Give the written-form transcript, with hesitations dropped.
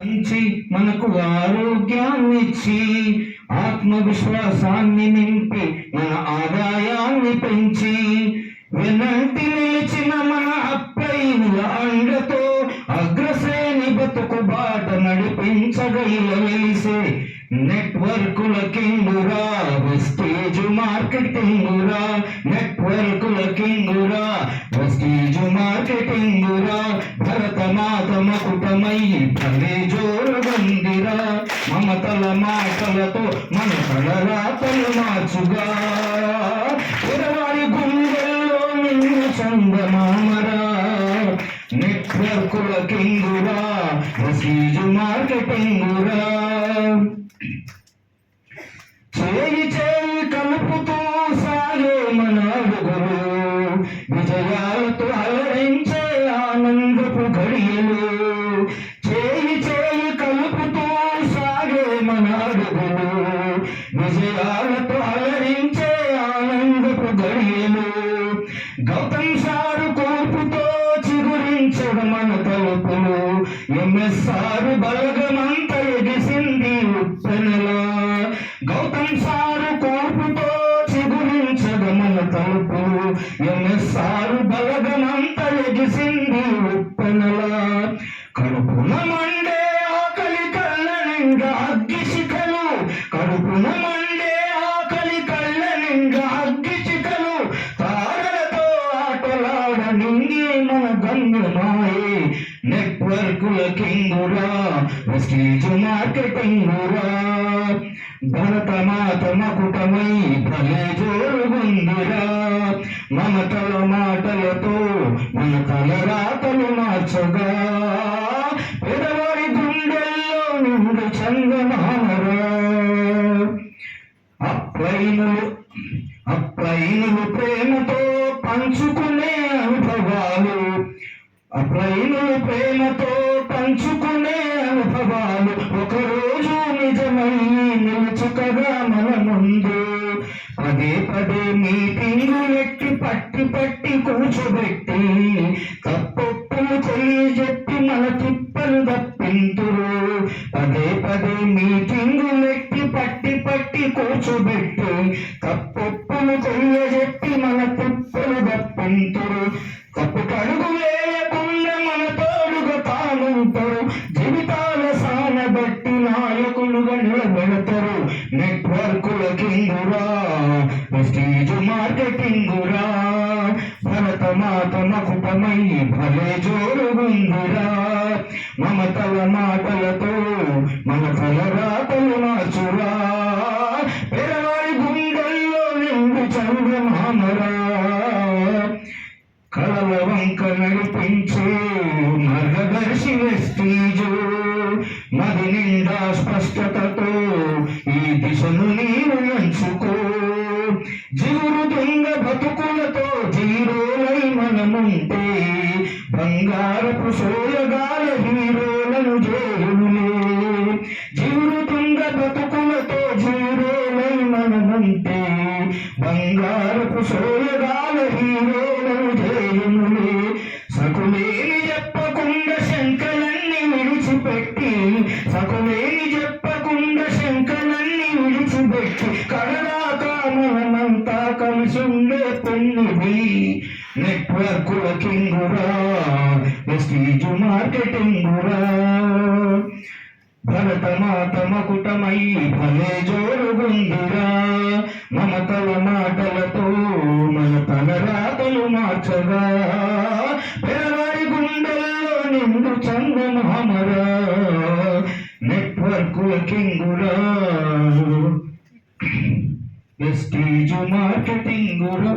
మంచి మనకు ఆరోగ్యాన్నిచ్చి ఆత్మవిశ్వాసాన్ని నింపి మన ఆదాయాన్ని పెంచి వెనంటి నిలిచిన మన అప్పైనుల అండతో అగ్రశ్రేణి బతుకు బాట నడిపించగల వెలిసే నెట్వర్కుల కింగురా వెస్టేజ్ మార్కెటింగురా నెట్వర్కుల కింగురా వెస్టేజ్ మార్కెటింగురా భరతమాత మకుటమై భలే జోరుగందిరా మమతల మాటలతో మన తలరాతలు మార్చుగా ఇరవై గుండెల్లో నిన్ను చందమామరా నెట్వర్కుల కింగురా వెస్టేజ్ మార్కెటింగురా చేయి చేయి కలుపుతూ సాగే మన అడుగులు విజయాలతో అలరించే ఆనందపు ఘడియలు చేయి చేయి కలుపుతూ సాగే మన అడుగులు విజయాలతో అలరించే ఆనందపు ఘడియలు గౌతమ్ సారు కోపుతో చిగురించడు మన తలుపులు ఎంఎస్ఆర్ బలగమంత ఎగిసింది ఉప్పెనలా గౌతమ్ సారు కోపుతో చిగురించడు మన తలుపులు ఎంఎస్ఆర్ బలగమంత ఎగిసింది ఉప్పెనలా కడుపున మండే ఆకలి కళ్ళ నిండా అగ్గి శిఖలు కడుపున మండే ఆకలి కళ్ళ నిండా అగ్గి శిఖలు తారలతో ఆటలాడ నింగే మన గమ్యమాయే నెట్వర్కుల కింగురా వెస్టేజ్ మార్కెటింగురా భరతమాత మకుటమై భలే జోరుగుందిరా మమతల మాటలతో మన తలరాతలు మార్చగా పెదవారి గుండెల్లో నిండు చందమామరా అప్రైనులు ప్రేమతో పంచుకునే అనుభవాలు అప్రైనులు ప్రేమతో పంచుకునే అనుభవాలు ఒకరోజు నిజమై నిలుచుకగా మన ముందు పదే పదే మీటింగులెట్టి పట్టి కూర్చోబెట్టి తప్పొప్పులు తెలియజెప్పి మన తిప్పలు తప్పింతురు పదే పదే మీటింగులెట్టి పట్టి కూర్చోబెట్టి తప్పొప్పులు తెలియజెప్పి మన తిప్పలు తప్పింతురు తప్పు కడుగు వేయకుండా మన తోడుగా తానుంటారు జీవితాల సానబట్టి నాయకులుగా నిలబెడతారు నెట్వర్కుల కింగురా వెస్టేజ్ మార్కెటింగురా భరతమాత మకుటమై భలే జోరుగుందిరా మమతల మాటలతో మన తలరాతలు మార్చురా పెరవారి గుండెల్లో నిండు చంద్రమామరా కళల వంక నడిపించే మార్గదర్శి వెస్టేజ్ మది నిండా స్పష్టతతో ఈ దిశను నీవు ఎంచుకో జీవుడు దొంగ బతుకులతో జీరోలై మనముంటే బంగారపు సోయగాల హీరోలను జోరులే జీవుడు దొంగ బతుకులతో జీరోలై మనముంటే బంగారపు సోయగాల హీరోలను జోరులే సకులేని చెప్పకుండా శంకలన్నీ విడిచిపెట్టి సకులేని చెప్పకుండా శంకలన్నీ విడిచిపెట్టి కడదాకా మనమంతా కలిసుండే పెళ్ళిది నెట్వర్కుల కింగురా వెస్టేజ్ మార్కెటింగురా భరతమాత మకుటమై భలే జోరుగుందిరా మమతల మాటలతో మన తలరాతలు మార్చగా పెరవారి గుండెల్లో నిండు చందమామరా నెట్వర్కుల కింగురా వెస్టేజ్ మార్కెటింగురా